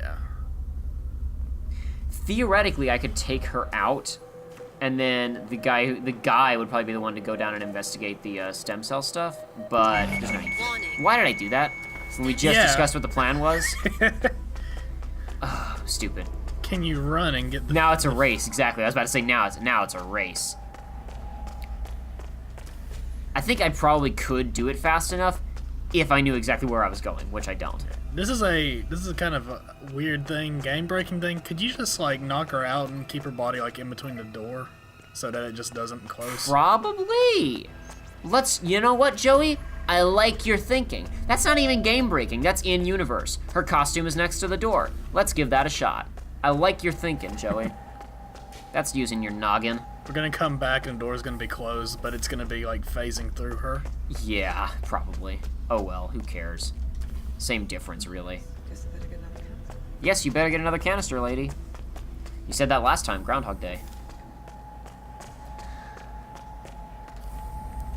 Yeah. Theoretically, I could take her out, and then the guy would probably be the one to go down and investigate the stem cell stuff. But there's no need. Why did I do that? We just discussed what the plan was. Oh, stupid. Can you run and get the... Now it's a race, exactly. I was about to say now it's a race. I think I probably could do it fast enough if I knew exactly where I was going, which I don't. This is a kind of a weird thing, game-breaking thing. Could you just, like, knock her out and keep her body, like, in between the door so that it just doesn't close? Probably. You know what, Joey? I like your thinking. That's not even game-breaking. That's in-universe. Her costume is next to the door. Let's give that a shot. I like your thinking, Joey. That's using your noggin. We're gonna come back and the door's gonna be closed, but it's gonna be, like, phasing through her. Yeah, probably. Oh well, who cares? Same difference, really. Yes, you better get another canister, lady. You said that last time, Groundhog Day.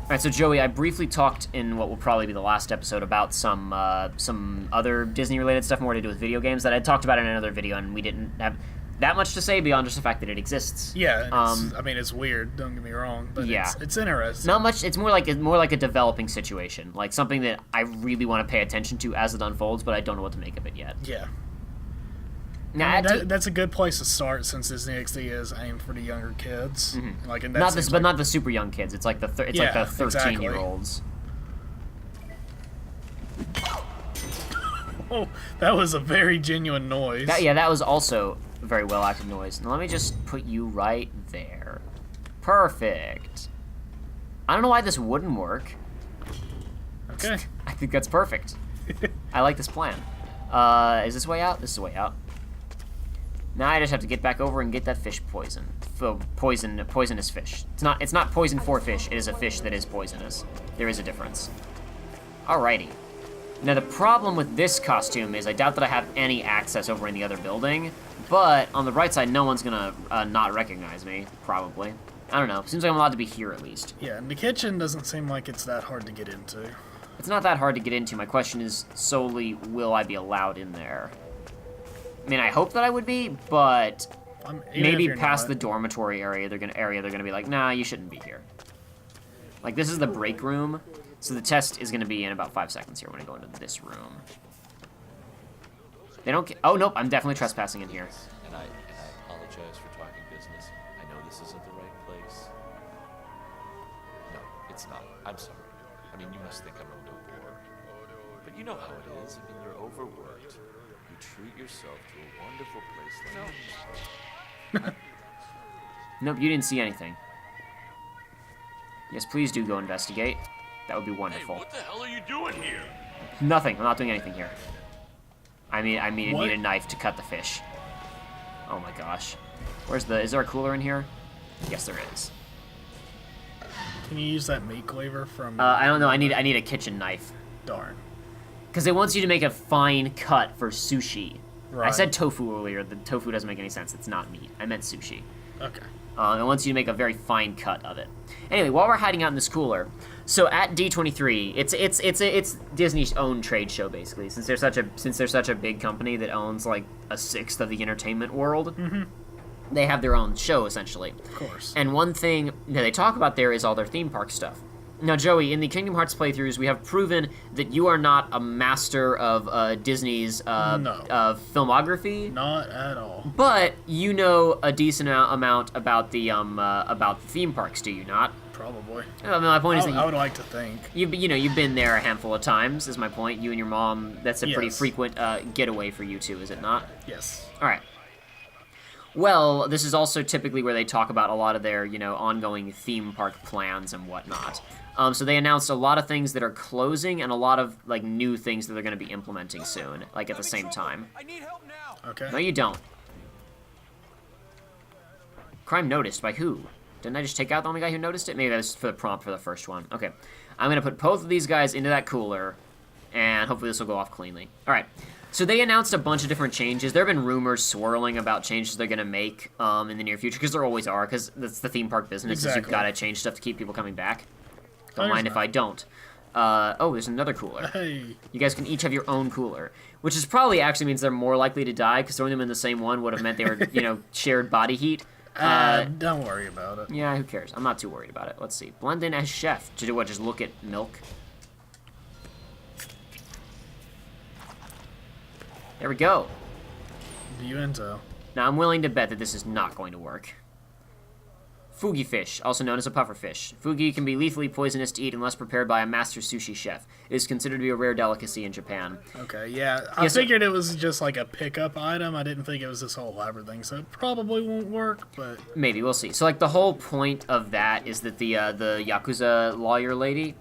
Alright, so Joey, I briefly talked in what will probably be the last episode about some other Disney-related stuff more to do with video games that I talked about in another video, and we didn't have that much to say beyond just the fact that it exists. Yeah, I mean, it's weird, don't get me wrong, but yeah. it's interesting. Not much, it's more like a developing situation, like something that I really want to pay attention to as it unfolds, but I don't know what to make of it yet. Yeah. Now, I mean, that's a good place to start since Disney XD is aimed for the younger kids. Mm-hmm. Like, but not the super young kids. It's like the 13-year-olds. Oh, that was a very genuine noise. That was also a very well acted noise. Now let me just put you right there. Perfect. I don't know why this wouldn't work. Okay. I think that's perfect. I like this plan. Is this way out? This is the way out. Now I just have to get back over and get that fish poison. Poisonous fish. It's not poison for fish. It is a fish that is poisonous. There is a difference. Alrighty. Now the problem with this costume is I doubt that I have any access over in the other building, but on the right side, no one's gonna not recognize me, probably. I don't know. Seems like I'm allowed to be here at least. Yeah, and the kitchen doesn't seem like it's that hard to get into. It's not that hard to get into. My question is solely, will I be allowed in there? I mean, I hope that I would be, but maybe past the dormitory area, they're gonna be like, nah, you shouldn't be here. Like, this is the break room, so the test is gonna be in about 5 seconds here when I go into this room. They don't. Oh nope, I'm definitely trespassing in here. And I apologize for talking business. I know this isn't the right place. No, it's not. I'm sorry. I mean, you must think I'm a no bore. But you know how it is. I mean, you're overworked. You treat yourself to a wonderful place like this. Nope, you didn't see anything. Yes, please do go investigate. That would be wonderful. Hey, what the hell are you doing here? Nothing. I'm not doing anything here. I need What? a knife to cut the fish. Oh my gosh. Is there a cooler in here? Yes, there is. Can you use that meat cleaver from... I don't know. I need a kitchen knife. Darn. Because it wants you to make a fine cut for sushi. Right. I said tofu earlier. The tofu doesn't make any sense. It's not meat. I meant sushi. Okay. It wants you to make a very fine cut of it. Anyway, while we're hiding out in this cooler, so at D23, it's Disney's own trade show basically. Since they're such a big company that owns like a sixth of the entertainment world, they have their own show essentially. Of course. And one thing that they talk about there is all their theme park stuff. Now, Joey, in the Kingdom Hearts playthroughs, we have proven that you are not a master of Disney's filmography. Not at all. But you know a decent amount about the theme parks, do you not? Probably. I mean, my point is that I would like to think. you've been there a handful of times. Is my point. You and your mom. That's a pretty Yes. frequent getaway for you two, is it not? Yes. All right. Well, this is also typically where they talk about a lot of their, ongoing theme park plans and whatnot. So they announced a lot of things that are closing and a lot of, new things that they're going to be implementing soon, at the same time. I need help now. Okay. No, you don't. Crime noticed. By who? Didn't I just take out the only guy who noticed it? Maybe that was for the prompt for the first one. Okay. I'm going to put both of these guys into that cooler, and hopefully this will go off cleanly. All right. So they announced a bunch of different changes. There have been rumors swirling about changes they're going to make in the near future, because there always are, because that's the theme park business. Is Exactly. You've got to change stuff to keep people coming back. Don't mind if I don't. Oh, there's another cooler. Hey. You guys can each have your own cooler, which is probably actually means they're more likely to die, because throwing them in the same one would have meant they were, shared body heat. Don't worry about it. Yeah, who cares? I'm not too worried about it. Let's see. Blend in as chef. To do what? Just look at milk? There we go. View intel. Now, I'm willing to bet that this is not going to work. Fugi fish, also known as a puffer fish. Fugi can be lethally poisonous to eat unless prepared by a master sushi chef. It is considered to be a rare delicacy in Japan. Okay, yeah. I figured it was just like a pickup item. I didn't think it was this whole elaborate thing, so it probably won't work, but... Maybe, we'll see. So, like, the whole point of that is that the Yakuza lawyer lady,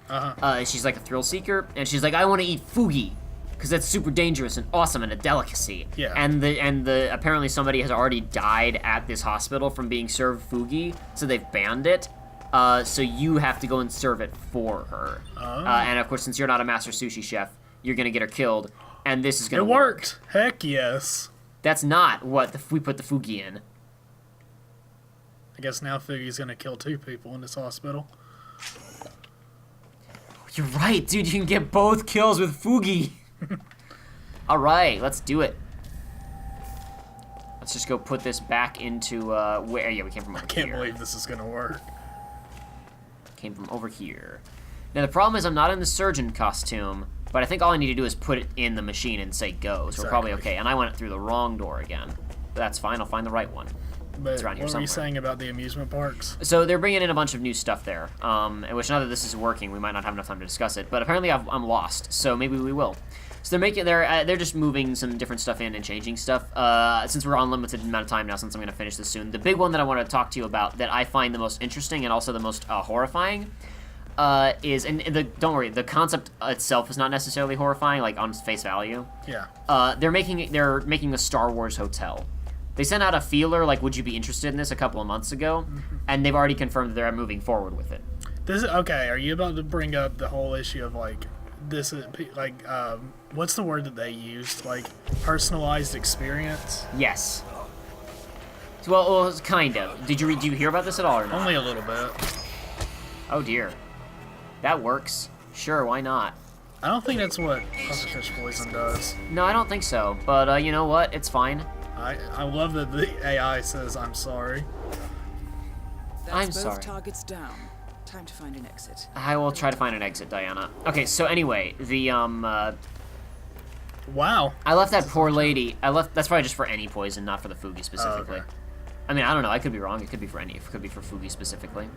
she's like a thrill seeker, and she's like, I want to eat Fugi, because that's super dangerous and awesome and a delicacy. Yeah. And the apparently somebody has already died at this hospital from being served Fugi, so they've banned it. So you have to go and serve it for her. Oh. And of course, since you're not a master sushi chef, you're gonna get her killed. And this is gonna It worked. Heck yes. That's not what we put the Fugi in. I guess now Fugi's gonna kill 2 people in this hospital. You're right, dude. You can get both kills with Fugi. All right, let's do it. Let's just go put this back into where? Yeah, we came from over here. Can't believe this is gonna work. Came from over here. Now the problem is I'm not in the surgeon costume, but I think all I need to do is put it in the machine and say go. So we're probably okay. And I went through the wrong door again. But that's fine. I'll find the right one. But It's around here what were you somewhere. saying about the amusement parks? So they're bringing in a bunch of new stuff there. Which now that this is working, we might not have enough time to discuss it. But apparently I'm lost. So maybe we will. So they're just moving some different stuff in and changing stuff. Since we're on limited amount of time now, since I'm going to finish this soon, the big one that I want to talk to you about that I find the most interesting and also the most horrifying is don't worry, the concept itself is not necessarily horrifying, like on face value. Yeah. They're making a Star Wars hotel. They sent out a feeler like, would you be interested in this a couple of months ago, and they've already confirmed that they're moving forward with it. This is okay. Are you about to bring up the whole issue of like? This is like, what's the word that they used? Like, personalized experience? Yes. Well, kind of. Do you hear about this at all or not? Only a little bit. Oh dear. That works. Sure, why not? I don't think that's what pufferfish poison does. No, I don't think so. But you know what? It's fine. I love that the AI says I'm sorry. I'm That's sorry. both targets down. Time to find an exit. I will try to find an exit, Diana. Okay, so anyway, the Wow. I left that poor lady. That's probably just for any poison, not for the Fugi specifically. Oh, okay. I mean, I don't know. I could be wrong. It could be for any. It could be for Fugi specifically.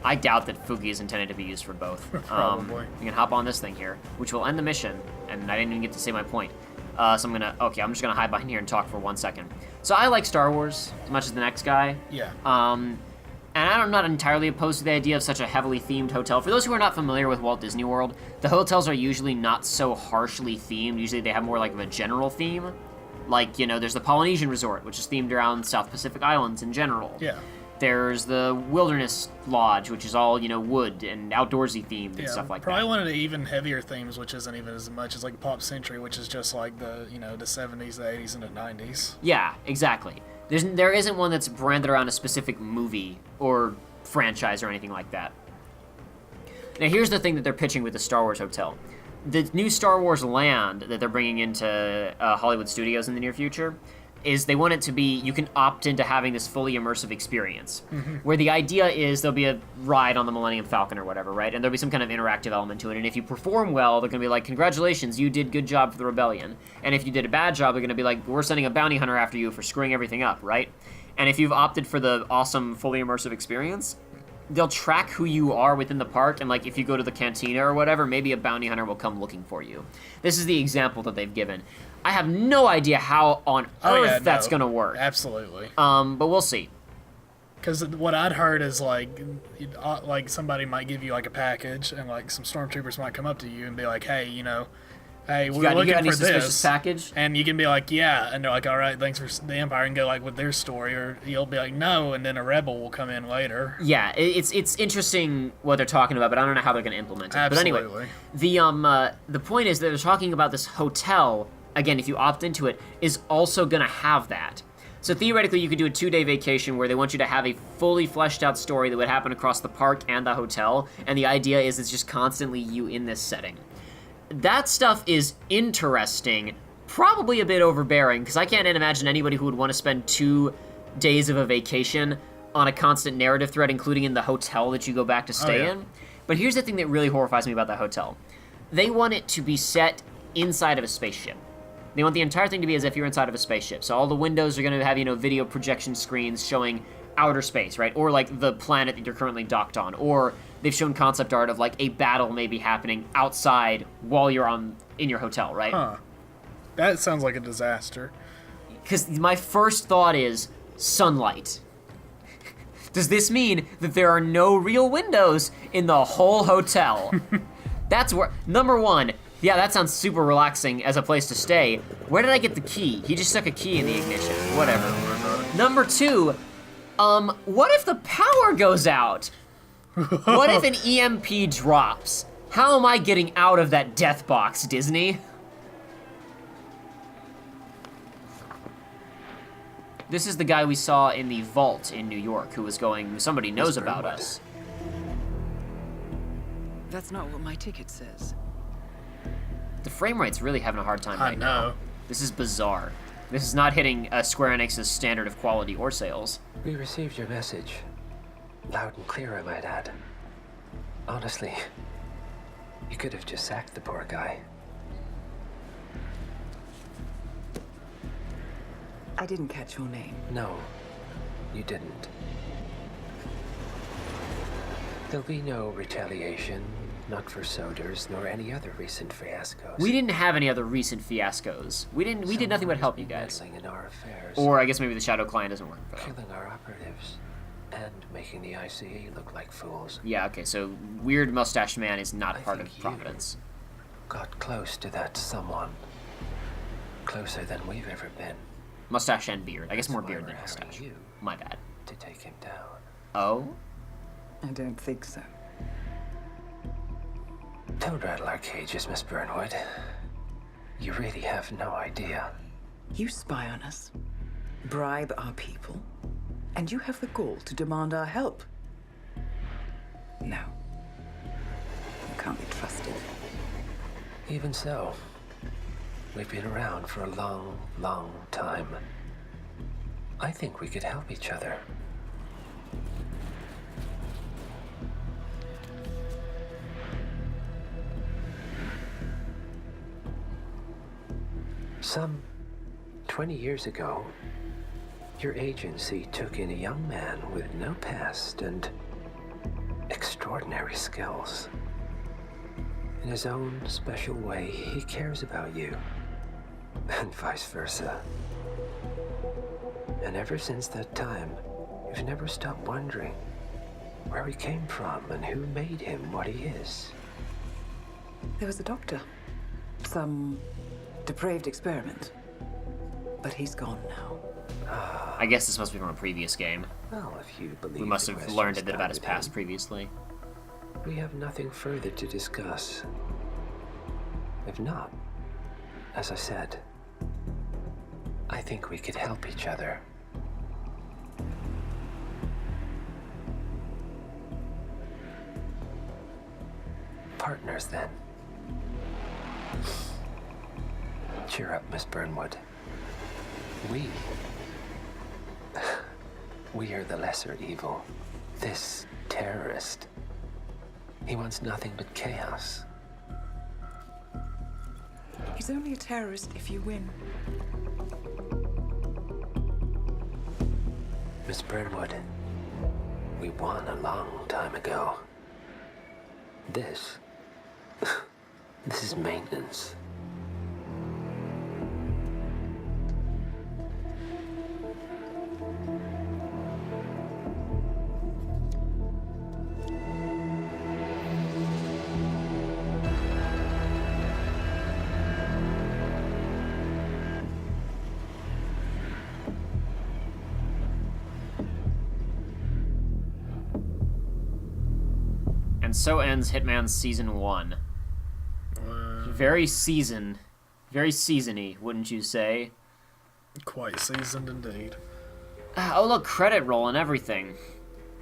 I doubt that Fugi is intended to be used for both. Probably. We can hop on this thing here, which will end the mission, and I didn't even get to say my point. So I'm just gonna hide behind here and talk for 1 second. So I like Star Wars as much as the next guy. Yeah. And I'm not entirely opposed to the idea of such a heavily themed hotel. For those who are not familiar with Walt Disney World, the hotels are usually not so harshly themed. Usually they have more like of a general theme. Like, there's the Polynesian Resort, which is themed around South Pacific Islands in general. Yeah. There's the Wilderness Lodge, which is all, wood and outdoorsy themed and stuff like probably that. one of the even heavier themes, which isn't even as much as like Pop Century, which is just like the, the 70s, the 80s, and the 90s. Yeah, exactly. There isn't one that's branded around a specific movie or franchise or anything like that. Now, here's the thing that they're pitching with the Star Wars Hotel. The new Star Wars land that they're bringing into Hollywood Studios in the near future is they want it to be, you can opt into having this fully immersive experience, where the idea is there'll be a ride on the Millennium Falcon or whatever, right? And there'll be some kind of interactive element to it, and if you perform well, they're going to be like, congratulations, you did good job for the rebellion. And if you did a bad job, they're going to be like, we're sending a bounty hunter after you for screwing everything up, right? And if you've opted for the awesome, fully immersive experience, they'll track who you are within the park, and like if you go to the cantina or whatever, maybe a bounty hunter will come looking for you. This is the example that they've given. I have no idea how on earth that's gonna work. Absolutely. But we'll see. Because what I'd heard is like somebody might give you like a package, and like some stormtroopers might come up to you and be like, hey, hey, we're You looking got any for suspicious this. package? And you can be like, yeah, and they're like, all right, thanks for the Empire, and go like with their story, or you'll be like, no, and then a rebel will come in later. Yeah, it's interesting what they're talking about, but I don't know how they're going to implement it. Absolutely. But anyway, the point is that they're talking about this hotel. Again, if you opt into it, is also going to have that. So theoretically, you could do a 2-day vacation where they want you to have a fully fleshed out story that would happen across the park and the hotel, and the idea is it's just constantly you in this setting. That stuff is interesting, probably a bit overbearing, because I can't imagine anybody who would want to spend 2 days of a vacation on a constant narrative thread, including in the hotel that you go back to stay in. But here's the thing that really horrifies me about that hotel. They want it to be set inside of a spaceship. They want the entire thing to be as if you're inside of a spaceship. So all the windows are going to have, video projection screens showing outer space, right? Or, like, the planet that you're currently docked on. Or they've shown concept art of, like, a battle maybe happening outside while you're in your hotel, right? Huh. That sounds like a disaster. Because my first thought is sunlight. Does this mean that there are no real windows in the whole hotel? That's where, number one, yeah, that sounds super relaxing as a place to stay. Where did I get the key? He just stuck a key in the ignition. Whatever. Number two, what if the power goes out? What if an EMP drops? How am I getting out of that death box, Disney? This is the guy we saw in the vault in New York who was going, somebody knows about us. That's not what my ticket says. The frame rate's really having a hard time I right now. know. This is bizarre. This is not hitting Square Enix's standard of quality or sales. We received your message. Loud and clear, I might add. Honestly, you could have just sacked the poor guy. I didn't catch your name. No, you didn't. There'll be no retaliation, not for Soders, nor any other recent fiascos. We didn't have any other recent fiascos. We did nothing but help you guys. Meddling in our affairs, Or I guess maybe the Shadow Client doesn't work for them. killing our operatives, and making the ICE look like fools. Yeah, okay, so Weird Mustache Man is not I part think of you- Providence. Got close to that someone. Closer than we've ever been. Mustache and beard. I guess more That's why beard than we're hiring mustache. you My bad. to take him down. Oh? I don't think so. Don't rattle our cages, Miss Burnwood. You really have no idea. You spy on us, bribe our people, and you have the gall to demand our help. No. You can't be trusted. Even so, we've been around for a long, long time. I think we could help each other. Some 20 years ago, your agency took in a young man with no past and extraordinary skills. In his own special way, he cares about you, and vice versa. And ever since that time, you've never stopped wondering where he came from and who made him what he is. There was a doctor. Some depraved experiment. But he's gone now. I guess this must be from a previous game. Well, if you believe We must the have questions learned a bit about his guided him, past previously. we have nothing further to discuss. If not, as I said, I think we could help each other. Partners, then. Cheer up, Miss Burnwood. We are the lesser evil. This terrorist. He wants nothing but chaos. He's only a terrorist if you win. Miss Burnwood, we won a long time ago. This is maintenance. And so ends Hitman Season 1. Very seasony, wouldn't you say? Quite seasoned indeed. Oh, look, credit roll and everything.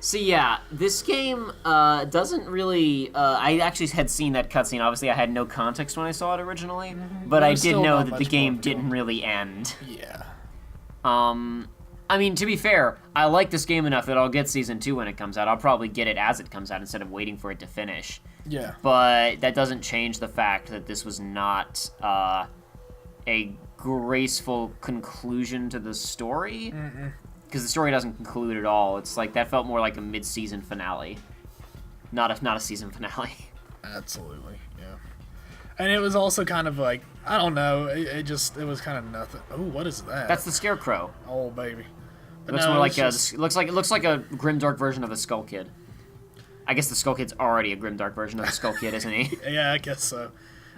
So yeah, this game doesn't really... I actually had seen that cutscene. Obviously, I had no context when I saw it originally, but I did know that the game didn't really end. Yeah. I mean, to be fair, I like this game enough that I'll get Season 2 when it comes out. I'll probably get it as it comes out instead of waiting for it to finish. Yeah. But that doesn't change the fact that this was not a graceful conclusion to the story. Because the story doesn't conclude at all. It's like, that felt more like a mid-season finale. Not a season finale. Absolutely, yeah. And it was also kind of like, I don't know, it was kind of nothing. Oh, what is that? That's the Scarecrow. Oh, baby. But Looks no, more like just... looks like a grimdark version of the Skull Kid. I guess the Skull Kid's already a grimdark version of the Skull Kid, isn't he? Yeah, I guess so.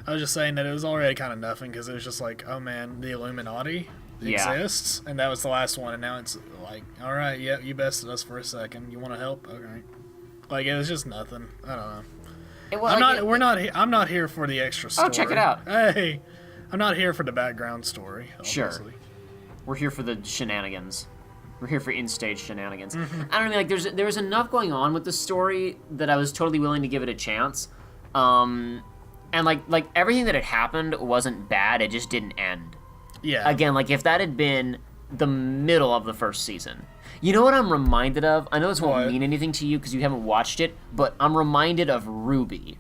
I was just saying that it was already kind of nothing because it was just like, oh man, the Illuminati exists, and that was the last one, and now it's like, all right, yeah, you bested us for a second. You want to help? Okay. Like it was just nothing. I don't know. I'm not here for the extra story. Oh, check it out. Hey, I'm not here for the background story. Sure. Obviously. We're here for the shenanigans. We're here for in-stage shenanigans. I don't know, like there was enough going on with the story that I was totally willing to give it a chance. And like everything that had happened wasn't bad, it just didn't end. Yeah. Again, like if that had been the middle of the first season. You know what I'm reminded of? I know this won't mean anything to you because you haven't watched it, but I'm reminded of RWBY.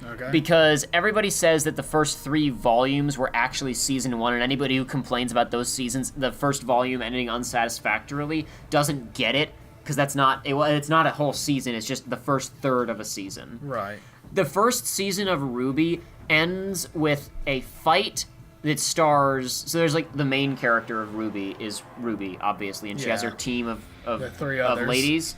Okay. Because everybody says that the first 3 volumes were actually season 1, and anybody who complains about those seasons, the first volume ending unsatisfactorily, doesn't get it, because it's not a whole season, it's just the first third of a season. Right. The first season of RWBY ends with a fight that stars... So there's, like, the main character of RWBY is Ruby, obviously, and she has her team of 3 others. ladies.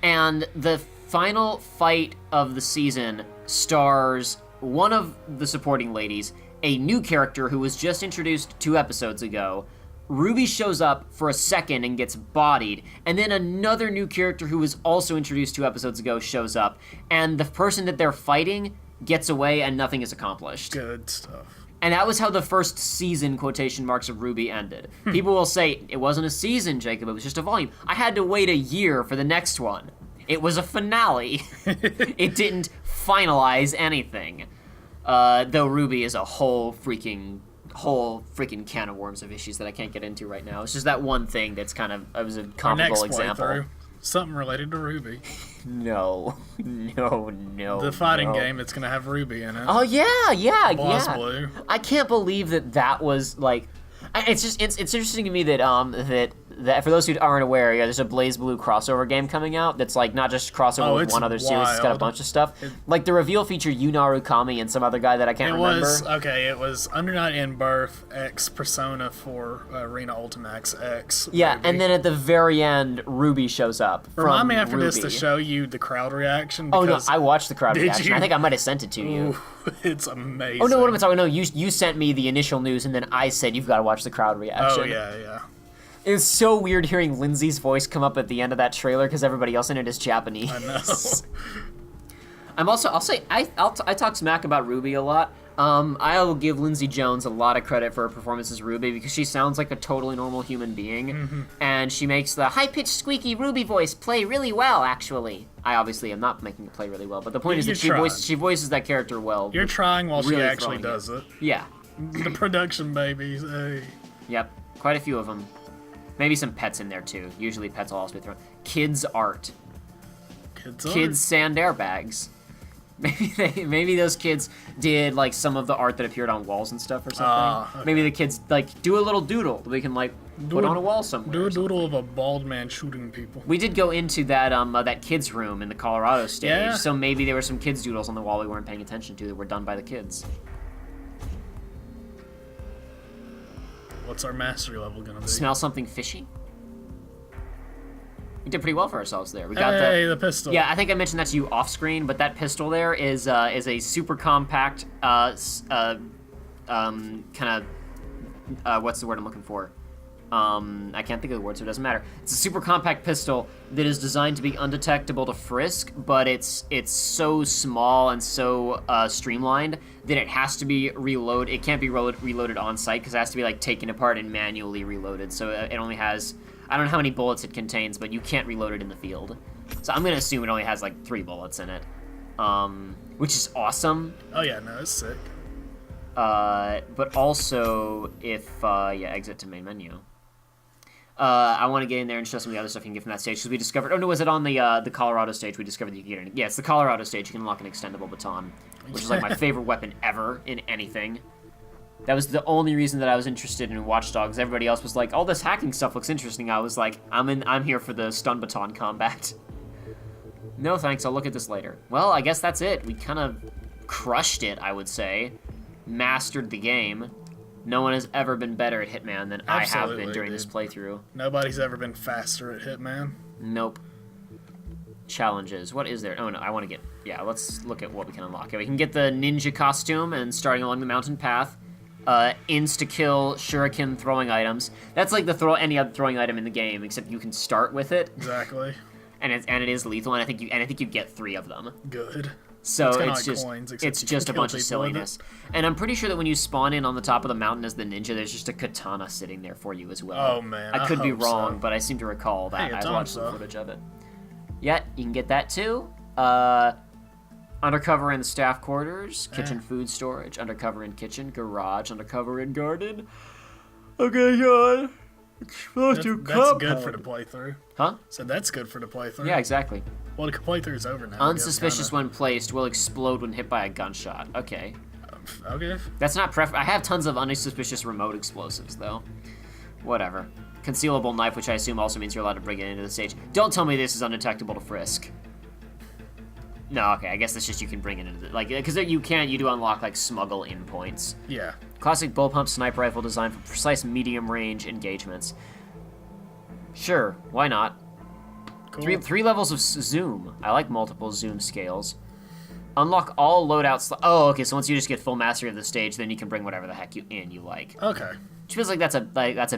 And the final fight of the season stars one of the supporting ladies, a new character who was just introduced 2 episodes ago. Ruby shows up for a second and gets bodied, and then another new character who was also introduced 2 episodes ago shows up, and the person that they're fighting gets away and nothing is accomplished. Good stuff. And that was how the first season, quotation marks, of RWBY ended. People will say, it wasn't a season, Jacob, it was just a volume. I had to wait a year for the next one. It was a finale. It didn't finalize anything. Though RWBY is a whole freaking can of worms of issues that I can't get into right now. It's just that one thing that's kind of, it was a comparable example. Something related to RWBY. No. The fighting game that's gonna have RWBY in it. Oh yeah. Boss Blue. I can't believe that was like. It's interesting to me that for those who aren't aware, there's a Blaze Blue crossover game coming out that's like not just crossover with one other series, it's got a bunch of stuff. Like the reveal featured Yunaru Kami and some other guy that I can't remember. It was Under Night in Birth X Persona 4 Arena Ultimax X. Yeah, RWBY. and then at the very end, RWBY shows up. Remind me after RWBY. this to show you the crowd reaction. Oh no, I watched the crowd reaction. I think I might have sent it to you. Ooh, it's amazing. Oh no, what am I talking? No, you sent me the initial news, and then I said you've got to watch the crowd reaction. Oh yeah. It was so weird hearing Lindsay's voice come up at the end of that trailer because everybody else in it is Japanese. I know. I talk smack about RWBY a lot. I'll give Lindsay Jones a lot of credit for her performance as RWBY because she sounds like a totally normal human being, and she makes the high-pitched, squeaky RWBY voice play really well. Actually, I obviously am not making it play really well, but the point is that she voices that character well. You're trying while really she actually does it. Yeah. The production babies. Hey. Yep. Quite a few of them. Maybe some pets in there too. Usually pets will also be thrown. Kids art. Kids sand airbags. Maybe those kids did like some of the art that appeared on walls and stuff or something. Okay. Maybe the kids like do a little doodle that we can like put on a wall somewhere. Do a doodle of a bald man shooting people. We did go into that that kids room in the Colorado stage, so maybe there were some kids doodles on the wall we weren't paying attention to that were done by the kids. What's our mastery level gonna be? Smell something fishy? We did pretty well for ourselves there. We got the pistol. Yeah, I think I mentioned that to you off screen, but that pistol there is a super compact kind of what's the word I'm looking for? I can't think of the word, so it doesn't matter. It's a super compact pistol that is designed to be undetectable to frisk, but it's so small and so streamlined that it has to be reloaded. It can't be reloaded on site because it has to be like taken apart and manually reloaded. So it only has, I don't know how many bullets it contains, but you can't reload it in the field. So I'm gonna assume it only has like 3 bullets in it, which is awesome. Oh yeah, no, it's sick. But also, if exit to main menu. I want to get in there and show some of the other stuff you can get from that stage, because we discovered... Oh, no, was it on the Colorado stage we discovered that you can get in? Yeah, it's the Colorado stage. You can unlock an extendable baton, which is like my favorite weapon ever in anything. That was the only reason that I was interested in Watch Dogs. Everybody else was like, all this hacking stuff looks interesting. I was like, I'm here for the stun baton combat. No thanks, I'll look at this later. Well, I guess that's it. We kind of crushed it, I would say. Mastered the game. No one has ever been better at Hitman than I have been during this playthrough. Nobody's ever been faster at Hitman. Nope. Challenges. What is there? Oh, no, I want to get... Yeah, let's look at what we can unlock. Okay, we can get the ninja costume and starting along the mountain path. Insta-kill shuriken throwing items. That's like any other throwing item in the game, except you can start with it. Exactly. And it is lethal, and I think you get 3 of them. Good. So it's just a bunch of silliness. And I'm pretty sure that when you spawn in on the top of the mountain as the ninja, there's just a katana sitting there for you as well. Oh man, I could be hope wrong, so. but I seem to recall that. Hey, I watched some footage of it. Yeah, you can get that too. Undercover in the staff quarters, kitchen food storage, undercover in kitchen, garage, undercover in garden. Okay, God. That's good for the playthrough. Huh? So that's good for the playthrough. Yeah, exactly. Well, the playthrough's over now. Unsuspicious when placed, will explode when hit by a gunshot. Okay. Okay. That's not I have tons of unsuspicious remote explosives, though. Whatever. Concealable knife, which I assume also means you're allowed to bring it into the stage. Don't tell me this is undetectable to frisk. No, okay, I guess that's just you can bring it into the... Like, because you do unlock, like, smuggle in points. Yeah. Classic bullpup sniper rifle designed for precise medium-range engagements. Sure, why not? Cool. Three levels of zoom. I like multiple zoom scales. Unlock all loadouts. Oh, okay. So once you just get full mastery of the stage, then you can bring whatever the heck you like. Okay. Which feels like that's a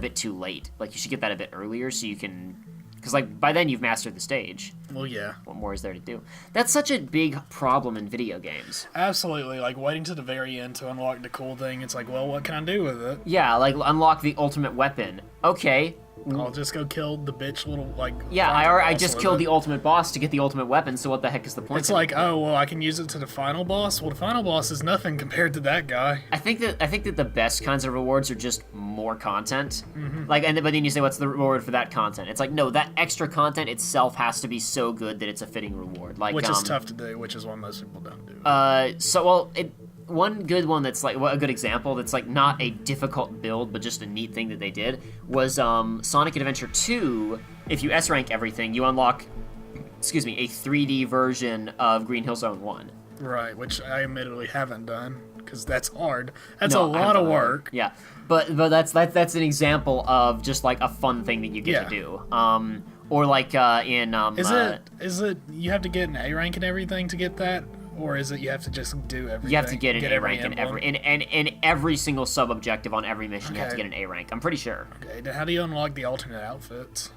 bit too late. Like you should get that a bit earlier so you can, because like by then you've mastered the stage. Well, yeah. What more is there to do? That's such a big problem in video games. Absolutely. Like waiting to the very end to unlock the cool thing. It's like, well, what can I do with it? Yeah, like unlock the ultimate weapon. Okay. I'll just go kill the bitch little, like... Yeah, I just killed the ultimate boss to get the ultimate weapon, so what the heck is the point? It's like, oh, well, I can use it to the final boss? Well, the final boss is nothing compared to that guy. I think that the best kinds of rewards are just more content. Like, but then you say, what's the reward for that content? It's like, no, that extra content itself has to be so good that it's a fitting reward. Like, which is tough to do, which is what most people don't do. One good one that's like a good example that's like not a difficult build but just a neat thing that they did was Sonic Adventure 2. If you S rank everything, you unlock a 3D version of Green Hill Zone 1. Right, which I admittedly haven't done because that's hard. That's a lot of work. Yeah, but that's an example of just like a fun thing that you get to do. Or like in is it you have to get an A rank and everything to get that? Or is it you have to just do everything? You have to get an A rank in every single sub-objective on every mission. You have to get an A rank. I'm pretty sure. Okay, then how do you unlock the alternate outfits?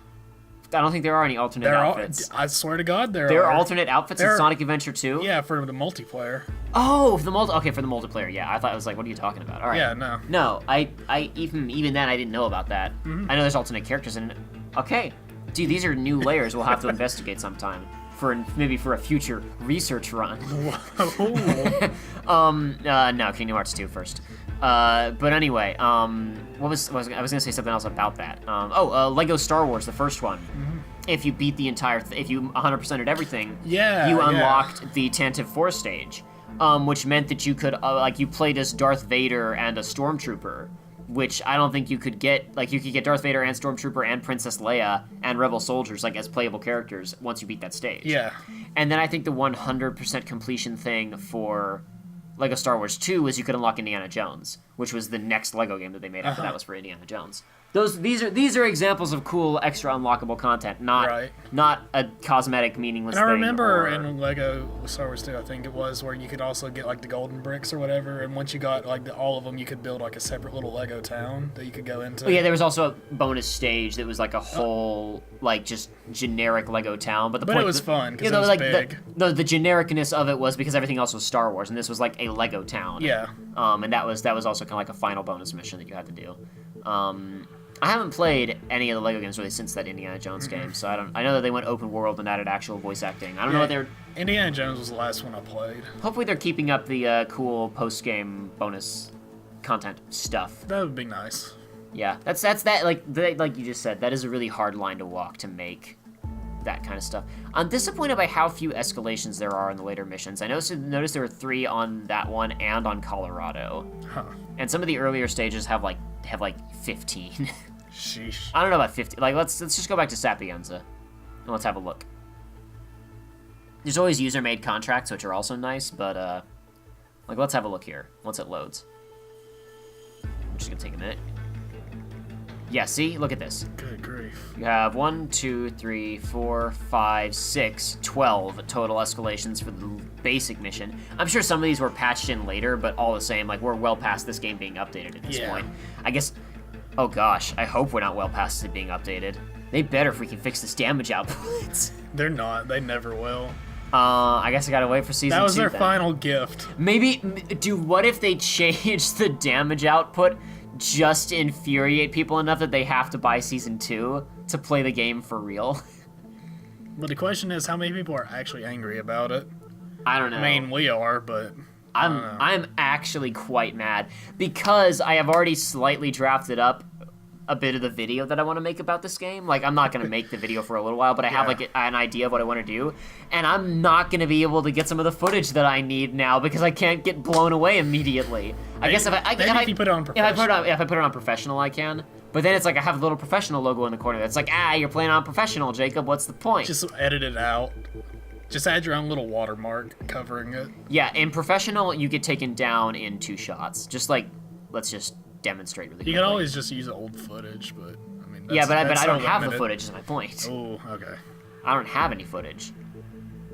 I don't think there are any alternate outfits. I swear to God, there are alternate outfits in Sonic Adventure 2? Yeah, for the multiplayer. Oh, for the multiplayer, yeah. I thought it was like, what are you talking about? All right. Yeah, no. No, I even then I didn't know about that. I know there's alternate characters in it. Okay. Dude, these are new layers we'll have to investigate sometime. Maybe for a future research run. No, Kingdom Hearts 2 first. But anyway, I was gonna say something else about that. Lego Star Wars, the first one. If you beat the entire, if you 100%ed everything, you unlocked the Tantive 4 stage, which meant that you could you played as Darth Vader and a Stormtrooper. Which I don't think you could get. Like, you could get Darth Vader and Stormtrooper and Princess Leia and Rebel soldiers, like, as playable characters once you beat that stage. Yeah. And then I think the 100% completion thing for Lego Star Wars 2 was you could unlock Indiana Jones, which was the next Lego game that they made after that was for Indiana Jones. These are examples of cool extra unlockable content, not a cosmetic meaningless And thing. I remember or... in Lego Star Wars 2, I think it was, where you could also get like the golden bricks or whatever, and once you got like all of them, you could build like a separate little Lego town that you could go into. Oh, yeah, there was also a bonus stage that was like a whole like just generic Lego town, but it was fun because it was like big. The genericness of it was because everything else was Star Wars, and this was like a Lego town. Yeah. And that was also kind of like a final bonus mission that you had to do. I haven't played any of the Lego games really since that Indiana Jones game, so I know that they went open world and added actual voice acting. I don't know what they're. Indiana Jones was the last one I played. Hopefully they're keeping up the cool post game bonus content stuff. That would be nice. Yeah, that's that like you just said. That is a really hard line to walk to make that kind of stuff. I'm disappointed by how few escalations there are in the later missions. I noticed there were 3 on that one and on Colorado. Huh. And some of the earlier stages have like 15. Sheesh. I don't know about 50. Like let's just go back to Sapienza and let's have a look. There's always user-made contracts, which are also nice, but like let's have a look here once it loads. I'm just gonna take a minute. Yeah, see? Look at this. Good grief. You have 1, 2, 3, 4, 5, 6, 12 total escalations for the basic mission. I'm sure some of these were patched in later, but all the same, like, we're well past this game being updated at this point. I guess, oh gosh, I hope we're not well past it being updated. They better freaking fix this damage output. They're not. They never will. I guess I gotta wait for season 2 That was their then. final gift. Maybe, what if they change the damage output just to infuriate people enough that they have to buy season 2 to play the game for real? But the question is, how many people are actually angry about it? I don't know. I mean, we are, but I'm actually quite mad because I have already slightly drafted up a bit of the video that I want to make about this game. Like, I'm not going to make the video for a little while, but I have like an idea of what I want to do, and I'm not going to be able to get some of the footage that I need now because I can't get blown away immediately. I guess if you put it on professional. If I put it on professional, I can. But then it's like I have a little professional logo in the corner that's like, you're playing on professional, Jacob. What's the point? Just edit it out. Just add your own little watermark covering it. Yeah, in professional, you get taken down in 2 shots. Just like, let's just demonstrate really quickly. You can always just use old footage, but I mean, but I don't have the footage. Is my point. Oh, okay. I don't have any footage.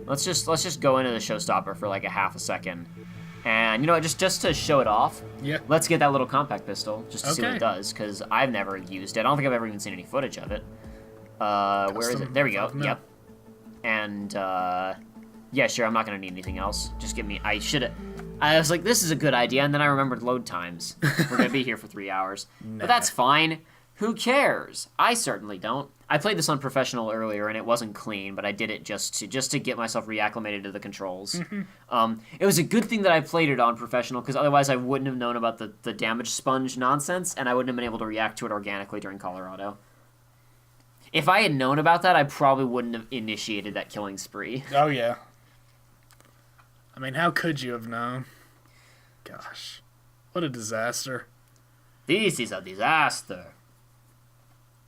Let's just go into the showstopper for like a half a second, and you know what? Just to show it off. Yeah. Let's get that little compact pistol just to see what Okay. it does, because I've never used it. I don't think I've ever even seen any footage of it. Where is it? There we go. 5 mil. Yep. And yeah, sure. I'm not gonna need anything else. Just give me. I was like, this is a good idea, and then I remembered load times. We're gonna be here for 3 hours, but that's fine. Who cares? I certainly don't. I played this on professional earlier, and it wasn't clean, but I did it just to get myself reacclimated to the controls. It was a good thing that I played it on professional, because otherwise I wouldn't have known about the damage sponge nonsense, and I wouldn't have been able to react to it organically during Colorado. If I had known about that, I probably wouldn't have initiated that killing spree. Oh, yeah. I mean, how could you have known? Gosh. What a disaster. This is a disaster.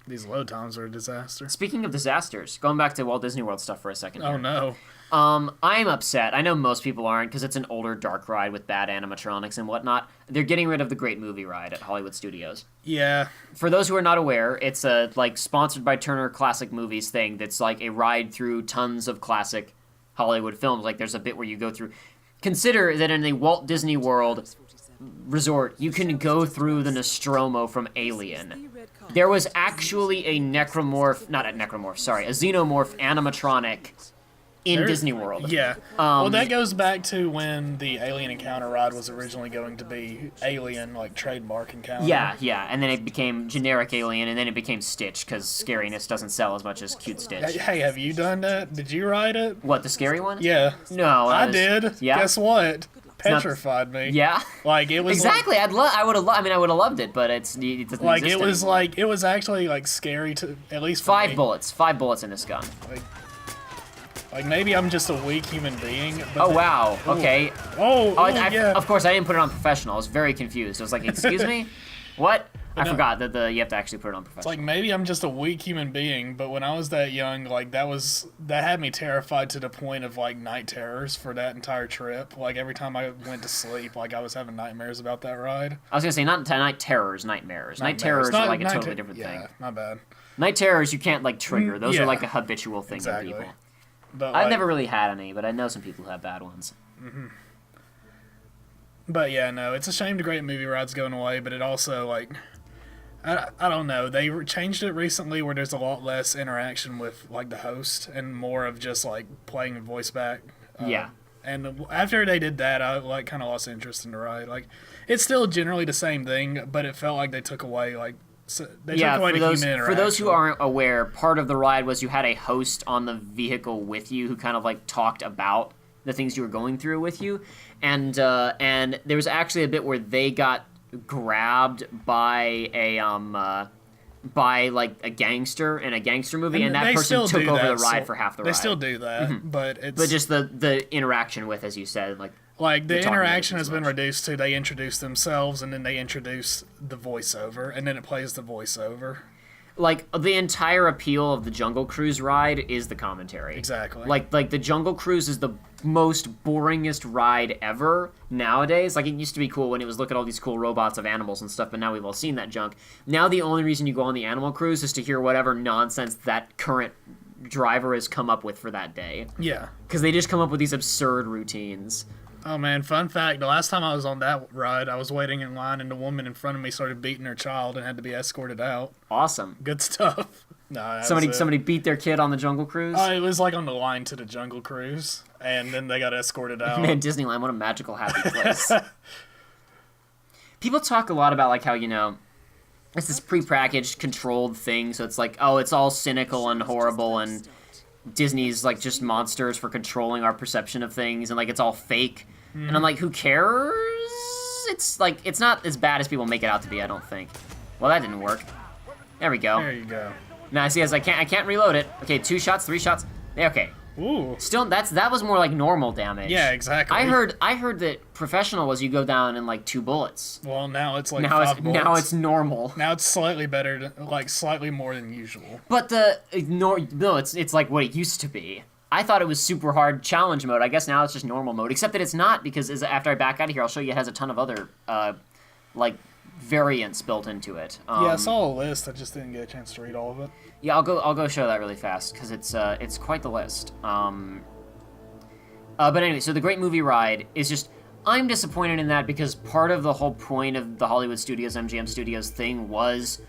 These load times are a disaster. Speaking of disasters, going back to Walt Disney World stuff for a second Oh, here. no. I'm upset. I know most people aren't, because it's an older dark ride with bad animatronics and whatnot. They're getting rid of the Great Movie Ride at Hollywood Studios. Yeah. For those who are not aware, it's a like sponsored by Turner Classic Movies thing that's like a ride through tons of classic Hollywood films. Like there's a bit where you go through. Consider that in the Walt Disney World resort, you can go through the Nostromo from Alien. There was actually a xenomorph animatronic in Disney World. Yeah. Well, that goes back to when the Alien Encounter ride was originally going to be Alien, like, trademark Encounter. Yeah, and then it became generic Alien, and then it became Stitch, because scariness doesn't sell as much as cute Stitch. Hey, have you done that? Did you ride it? What, the scary one? Yeah. No. I did. Yeah? Guess what? Petrified me. Yeah? Like, it was Exactly, I would have loved it, but it doesn't like exist it was anymore. like it was actually like scary to at least for 5 me. bullets. 5 bullets in this gun. Like maybe I'm just a weak human being. But Oh, wow. Okay. Oh, yeah. Of course, I didn't put it on professional. I was very confused. I was like, excuse me? What? I forgot that you have to actually put it on It's professional. like maybe I'm just a weak human being, but when I was that young, like that had me terrified to the point of like night terrors for that entire trip. Like every time I went to sleep, like I was having nightmares about that ride. I was gonna say not night terrors, nightmares. Night terrors are like a totally different thing. Yeah, not bad. Night terrors you can't like trigger. Those yeah. are like a habitual thing Exactly. in people. But I've never really had any, but I know some people who have bad ones. But yeah, no, it's a shame the great movie ride's going away, but it also like. I don't know. They changed it recently where there's a lot less interaction with like the host and more of just like playing a voice back. Yeah. And after they did that, I like kind of lost interest in the ride. Like, it's still generally the same thing, but it felt like they took away like took away the human interaction. For those who aren't aware, part of the ride was you had a host on the vehicle with you who kind of like talked about the things you were going through with you, and there was actually a bit where they got grabbed by like a gangster in a gangster movie, and that person took over the ride for half the ride. They still do that, but just the interaction with, as you said, like the interaction has been reduced to they introduce themselves and then they introduce the voiceover and then it plays the voiceover. Like, the entire appeal of the Jungle Cruise ride is the commentary. Exactly. Like the Jungle Cruise is the most boringest ride ever nowadays. Like, it used to be cool when it was look at all these cool robots of animals and stuff, but now we've all seen that junk. Now the only reason you go on the Animal Cruise is to hear whatever nonsense that current driver has come up with for that day. Yeah. Because they just come up with these absurd routines. Oh man, fun fact, the last time I was on that ride, I was waiting in line and the woman in front of me started beating her child and had to be escorted out. Awesome. Good stuff. No, somebody beat their kid on the Jungle Cruise? It was like on the line to the Jungle Cruise, and then they got escorted out. Man, Disneyland, what a magical, happy place. People talk a lot about like how, it's this prepackaged, controlled thing, so it's like, oh, it's all cynical and horrible, and Disney's like just monsters for controlling our perception of things, and like it's all fake. And I'm like, who cares? It's like, it's not as bad as people make it out to be, I don't think. Well, that didn't work. There we go. There you go. Now see, as I can't reload it. Okay, 2 shots, 3 shots. Okay. Ooh. Still, that was more like normal damage. Yeah, exactly. I heard that professional was you go down in like 2 bullets. Well, now it's like 5 bullets. Now it's normal. Now it's slightly better, like slightly more than usual. But it's like what it used to be. I thought it was super hard challenge mode. I guess now it's just normal mode, except that it's not, because after I back out of here, I'll show you it has a ton of other like variants built into it. Yeah, I saw a list. I just didn't get a chance to read all of it. Yeah, I'll go show that really fast because it's quite the list. But anyway, so the Great Movie Ride is just, I'm disappointed in that because part of the whole point of the Hollywood Studios, MGM Studios thing was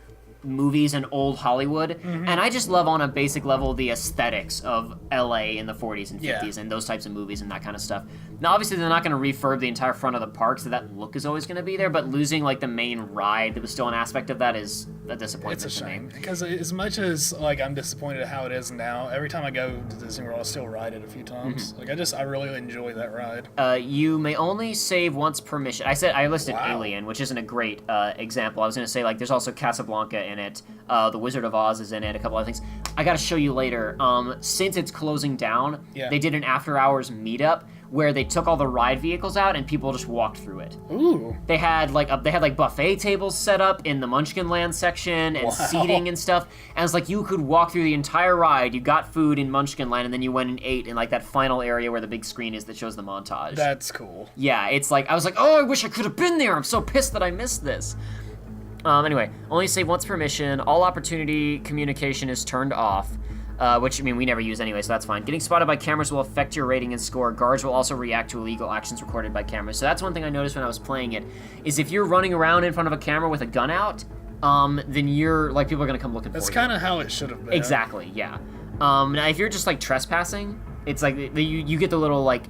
movies and old Hollywood, and I just love on a basic level the aesthetics of LA in the 40s and 50s and those types of movies and that kind of stuff. Now obviously they're not going to refurb the entire front of the park, so that look is always going to be there, but losing like the main ride that was still an aspect of that is a disappointment. It's a shame, to me. because as much as like I'm disappointed at how it is now, every time I go to Disney World I still ride it a few times. Like I really enjoy that ride. You may only save once per mission. I listed Alien, which isn't a great example. I was going to say like there's also Casablanca in it. The Wizard of Oz is in it. A couple other things. I got to show you later. Since it's closing down, they did an after hours meetup where they took all the ride vehicles out and people just walked through it. Ooh. They had like buffet tables set up in the Munchkin Land section and seating and stuff. And it's like you could walk through the entire ride. You got food in Munchkin Land and then you went and ate in like that final area where the big screen is that shows the montage. That's cool. Yeah, it's like I was like, oh, I wish I could have been there. I'm so pissed that I missed this. Anyway, only save once per mission. All opportunity communication is turned off. Which, I mean, we never use anyway, so that's fine. Getting spotted by cameras will affect your rating and score. Guards will also react to illegal actions recorded by cameras. So that's one thing I noticed when I was playing it, is if you're running around in front of a camera with a gun out, then you're, like, people are going to come looking for you. That's kind of how it should have been. Exactly, yeah. Now, if you're just, like, trespassing, it's like, you get the little, like,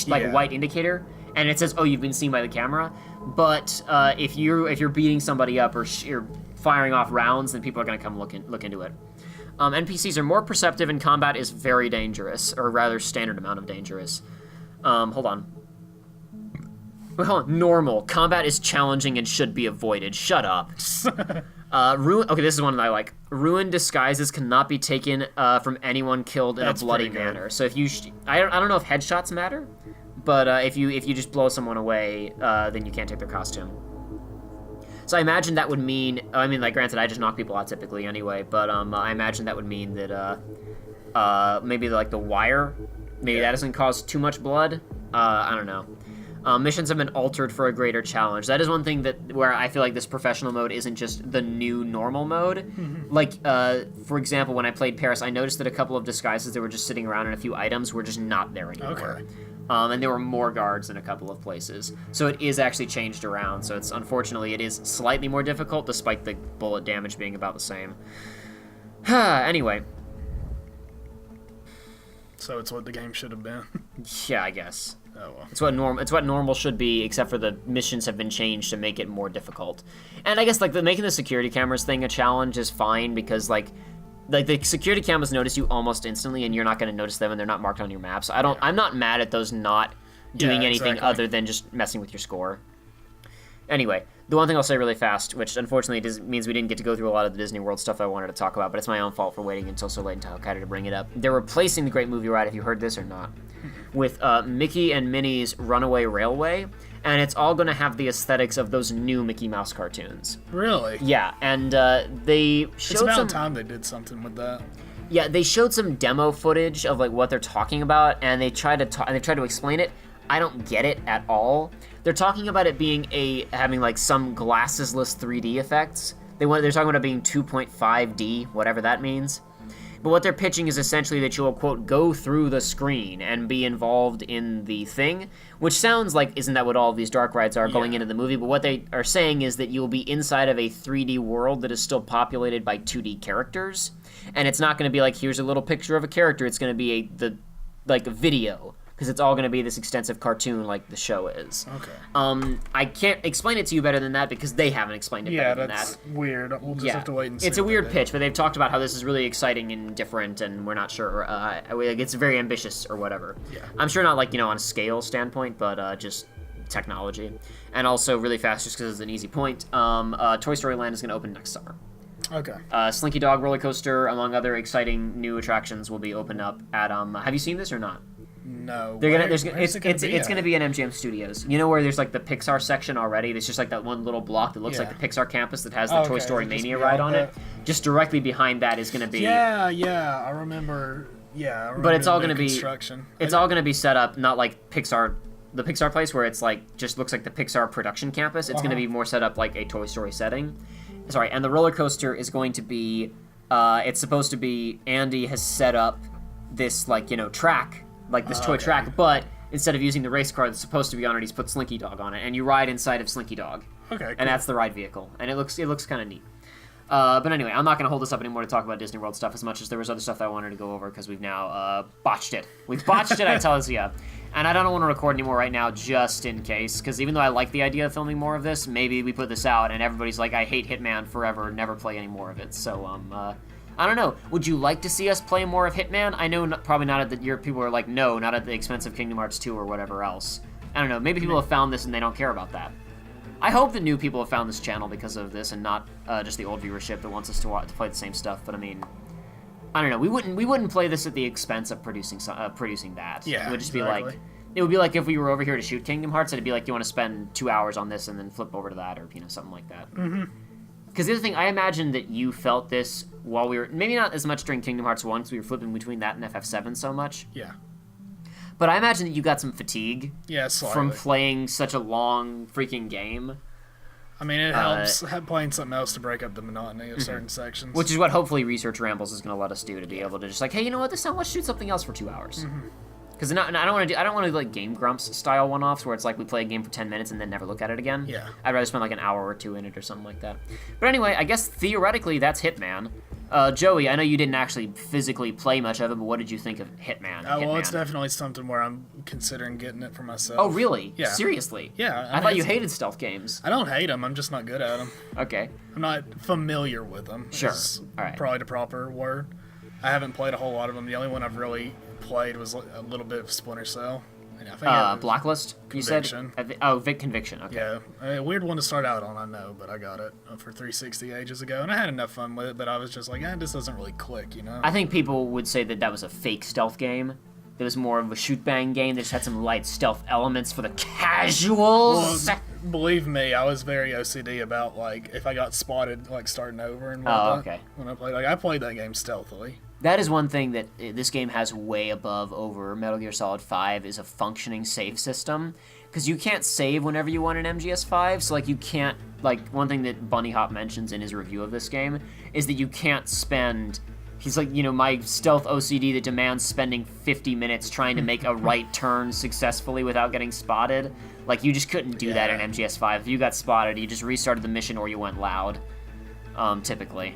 white indicator, and it says, oh, you've been seen by the camera. But if you're beating somebody up or you're firing off rounds, then people are going to come look into it. NPCs are more perceptive and combat is very dangerous, or rather standard amount of dangerous. Hold on. Well, normal. Combat is challenging and should be avoided. Shut up. Okay, this is one that I like. Ruined disguises cannot be taken from anyone killed in a bloody manner. So if you... I don't know if headshots matter, but if you just blow someone away, then you can't take their costume. So I imagine that would mean, I mean, like, granted, I just knock people out typically anyway, but I imagine that would mean that maybe like the wire, maybe that doesn't cause too much blood. I don't know. Missions have been altered for a greater challenge. That is one thing where I feel like this professional mode isn't just the new normal mode. Like, for example, when I played Paris, I noticed that a couple of disguises that were just sitting around and a few items were just not there anymore. Okay. And there were more guards in a couple of places. So it is actually changed around. So it's, unfortunately, it is slightly more difficult, despite the bullet damage being about the same. Anyway. So it's what the game should have been. Yeah, I guess. Oh well. It's what normal should be, except for the missions have been changed to make it more difficult. And I guess like making the security cameras thing a challenge is fine because like the security cameras notice you almost instantly, and you're not going to notice them, and they're not marked on your map. So I'm not mad at those not doing anything other than just messing with your score. Anyway, the one thing I'll say really fast, which unfortunately means we didn't get to go through a lot of the Disney World stuff I wanted to talk about, but it's my own fault for waiting until so late in Tahoe to bring it up. They're replacing the Great Movie Ride, if you heard this or not, with Mickey and Minnie's Runaway Railway, and it's all going to have the aesthetics of those new Mickey Mouse cartoons. Really? Yeah, and they showed It's about some time they did something with that. Yeah, they showed some demo footage of like what they're talking about, and they tried to explain it. I don't get it at all. They're talking about it being having like some glassesless 3D effects. They're talking about it being 2.5D, whatever that means. But what they're pitching is essentially that you'll, quote, go through the screen and be involved in the thing, which sounds like, isn't that what all of these dark rides are going into the movie? But what they are saying is that you'll be inside of a 3D world that is still populated by 2D characters, and it's not going to be like, here's a little picture of a character. It's going to be a video, because it's all going to be this extensive cartoon like the show is. Okay. I can't explain it to you better than that because they haven't explained it better than that. Yeah, that's weird. We'll just have to wait and see. It's a weird pitch, but they've talked about how this is really exciting and different, and we're not sure. It's very ambitious or whatever. Yeah. I'm sure not like, on a scale standpoint, but just technology. And also really fast, just because it's an easy point, Toy Story Land is going to open next summer. Okay. Slinky Dog Rollercoaster, among other exciting new attractions, will be opened up at. Have you seen this or not? No. It's gonna be in MGM Studios. You know where there's like the Pixar section already? There's just like that one little block that looks like the Pixar campus that has the Toy Story Mania ride on it. Just directly behind that is gonna be. Yeah, I remember. Yeah, but it's all gonna be construction. It's all gonna be set up not like Pixar, the Pixar place where it's like just looks like the Pixar production campus. It's gonna be more set up like a Toy Story setting. Sorry, and the roller coaster is going to be. It's supposed to be. Andy has set up this track. Like this toy track, but instead of using the race car that's supposed to be on it, he's put Slinky Dog on it, and you ride inside of Slinky Dog. Okay, cool. And that's the ride vehicle, and it looks kind of neat. But anyway, I'm not going to hold this up anymore to talk about Disney World stuff as much as there was other stuff that I wanted to go over because we've now botched it. We've botched it, I tell you. And I don't want to record anymore right now just in case, because even though I like the idea of filming more of this, maybe we put this out and everybody's like, I hate Hitman forever, never play any more of it. So, I don't know. Would you like to see us play more of Hitman? I know probably not at people are like, no, not at the expense of Kingdom Hearts 2 or whatever else. I don't know. Maybe people have found this and they don't care about that. I hope that new people have found this channel because of this and not just the old viewership that wants us to play the same stuff. But I mean, I don't know. We wouldn't play this at the expense of producing that. Yeah, it would just be like, it would be like if we were over here to shoot Kingdom Hearts, it'd be like you want to spend 2 hours on this and then flip over to that or something like that. Mm-hmm. Because the other thing, I imagine that you felt this while we were, maybe not as much during Kingdom Hearts 1, because we were flipping between that and FF7 so much. Yeah. But I imagine that you got some fatigue from slightly. playing such a long freaking game. I mean, it helps playing something else to break up the monotony of certain sections. Which is what hopefully Research Rambles is going to let us do, to be able to just like, hey, you know what, this time let's shoot something else for 2 hours. Because I don't want to do like Game Grumps style one-offs where it's like we play a game for 10 minutes and then never look at it again. Yeah. I'd rather spend like an hour or two in it or something like that. But anyway, I guess theoretically that's Hitman. Joey, I know you didn't actually physically play much of it, but what did you think of Hitman? Well, it's definitely something where I'm considering getting it for myself. Oh, really? Yeah. Seriously? Yeah. I thought you hated stealth games. I don't hate them. I'm just not good at them. Okay. I'm not familiar with them. Sure. All right. Probably the proper word. I haven't played a whole lot of them. The only one I've really played was a little bit of Splinter Cell. And I think Blacklist? Conviction. You said? Conviction. Okay. Yeah, a weird one to start out on, I know, but I got it for 360 ages ago, and I had enough fun with it, but I was just like, this doesn't really click, you know? I think people would say that was a fake stealth game. It was more of a shoot-bang game that just had some light stealth elements for the casuals. Well, believe me, I was very OCD about, like, if I got spotted, like, starting over and whatnot. Oh, okay. When I played that game stealthily. That is one thing that this game has way above over Metal Gear Solid 5 is a functioning save system. Because you can't save whenever you want in MGS5, so, like, you can't... Like, one thing that Bunny Hop mentions in his review of this game is that you can't spend... He's like, my stealth OCD that demands spending 50 minutes trying to make a right turn successfully without getting spotted. Like, you just couldn't do that in MGS5. If you got spotted, you just restarted the mission or you went loud, typically.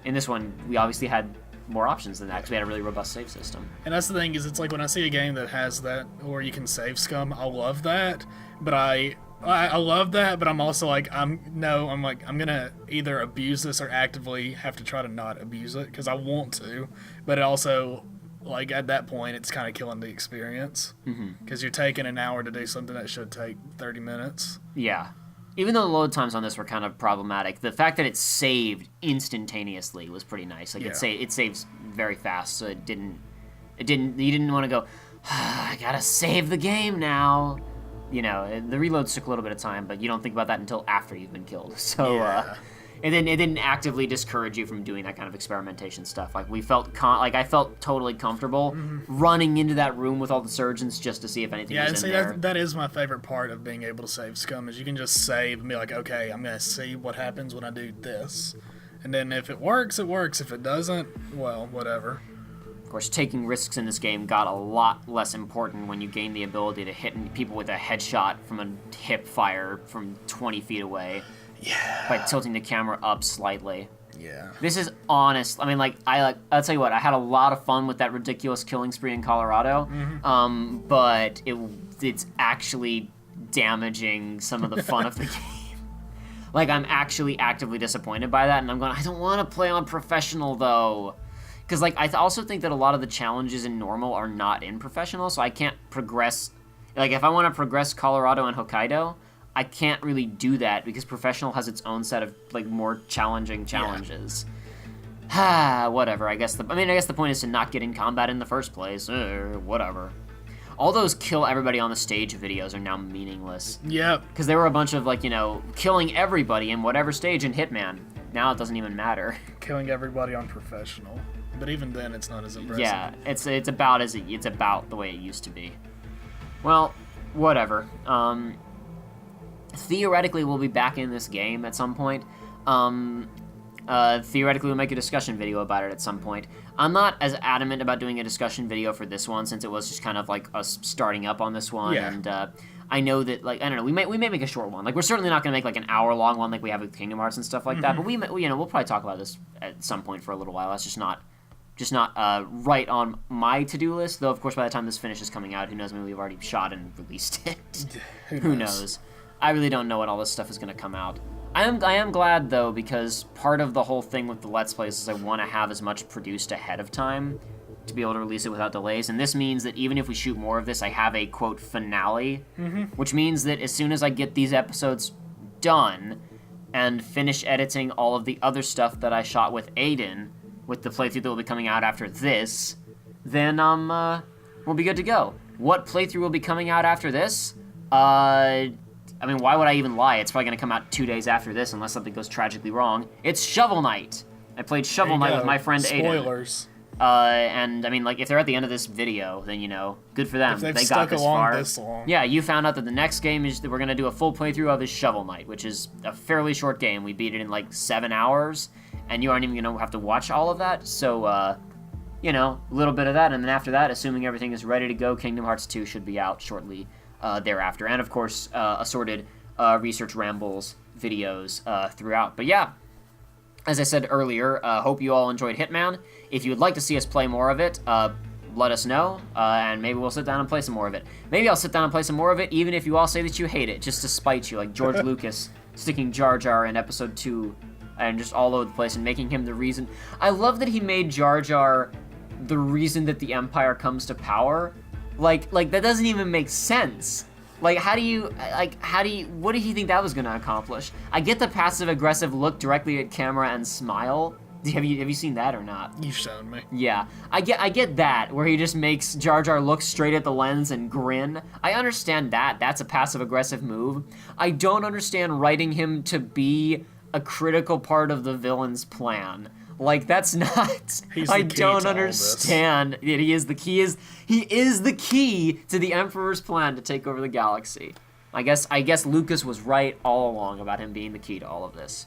In this one, we obviously had more options than that because we had a really robust save system. And that's the thing is, it's like when I see a game that has that, or you can save scum, I love that. But I love that, but I'm also like, I'm gonna either abuse this or actively have to try to not abuse it because I want to. But it also, like, at that point, it's kind of killing the experience because you're taking an hour to do something that should take 30 minutes. Yeah. Even though the load times on this were kind of problematic, the fact that it saved instantaneously was pretty nice. Like, it saves very fast, so you didn't want to go, I gotta save the game now. The reloads took a little bit of time, but you don't think about that until after you've been killed. So, it didn't actively discourage you from doing that kind of experimentation stuff. Like, I felt totally comfortable running into that room with all the surgeons just to see if anything was in there. That is my favorite part of being able to save scum, is you can just save and be like, okay, I'm going to see what happens when I do this. And then if it works, it works. If it doesn't, well, whatever. Of course, taking risks in this game got a lot less important when you gain the ability to hit people with a headshot from a hip fire from 20 feet away. Yeah. By tilting the camera up slightly. Yeah. This is honest. I mean, I'll tell you what, I had a lot of fun with that ridiculous killing spree in Colorado, but it's actually damaging some of the fun of the game. Like, I'm actually actively disappointed by that, and I'm going, I don't want to play on professional, though. Because, like, I also think that a lot of the challenges in normal are not in professional, so I can't progress. Like, if I want to progress Colorado and Hokkaido, I can't really do that because professional has its own set of, like, more challenging challenges. Whatever. I guess the point is to not get in combat in the first place. Whatever. All those kill everybody on the stage videos are now meaningless. Yep. Because there were a bunch of, like, killing everybody in whatever stage in Hitman. Now it doesn't even matter. Killing everybody on professional. But even then, it's not as impressive. Yeah, it's about the way it used to be. Well, whatever. Theoretically, we'll be back in this game at some point. Theoretically, we'll make a discussion video about it at some point. I'm not as adamant about doing a discussion video for this one since it was just kind of like us starting up on this one. Yeah. And I know that, like, I don't know, we may make a short one. Like, we're certainly not going to make like an hour-long one like we have with Kingdom Hearts and stuff like that. But we'll probably talk about this at some point for a little while. That's just not right on my to-do list. Though, of course, by the time this finishes coming out, who knows? Maybe we've already shot and released it. Who knows? I really don't know what all this stuff is going to come out. I am glad, though, because part of the whole thing with the Let's Plays is I want to have as much produced ahead of time to be able to release it without delays. And this means that even if we shoot more of this, I have a, quote, finale, which means that as soon as I get these episodes done and finish editing all of the other stuff that I shot with Aiden, with the playthrough that will be coming out after this, then we'll be good to go. What playthrough will be coming out after this? I mean, why would I even lie? It's probably going to come out 2 days after this unless something goes tragically wrong. It's Shovel Knight. I played Shovel Knight with my friend Aiden. Spoilers. And, I mean, like, if they're at the end of this video, then, good for them. If they've they stuck got this along far. this long. Yeah, you found out that the next game is that we're going to do a full playthrough of is Shovel Knight, which is a fairly short game. We beat it in, like, 7 hours, and you aren't even going to have to watch all of that. So, a little bit of that, and then after that, assuming everything is ready to go, Kingdom Hearts 2 should be out shortly thereafter. And, of course, assorted research rambles videos throughout. But yeah, as I said earlier, hope you all enjoyed Hitman. If you would like to see us play more of it, let us know, and maybe we'll sit down and play some more of it. Maybe I'll sit down and play some more of it, even if you all say that you hate it, just to spite you, like George Lucas sticking Jar Jar in Episode 2 and just all over the place and making him the reason. I love that he made Jar Jar the reason that the Empire comes to power. Like that doesn't even make sense. What did he think that was going to accomplish? I get the passive-aggressive look directly at camera and smile, Have you seen that or not? You've shown me. Yeah, I get that, where he just makes Jar Jar look straight at the lens and grin. I understand that. That's a passive-aggressive move. I don't understand writing him to be a critical part of the villain's plan. Like, that's not... I don't understand that he is the key. He is the key to the Emperor's plan to take over the galaxy. I guess Lucas was right all along about him being the key to all of this.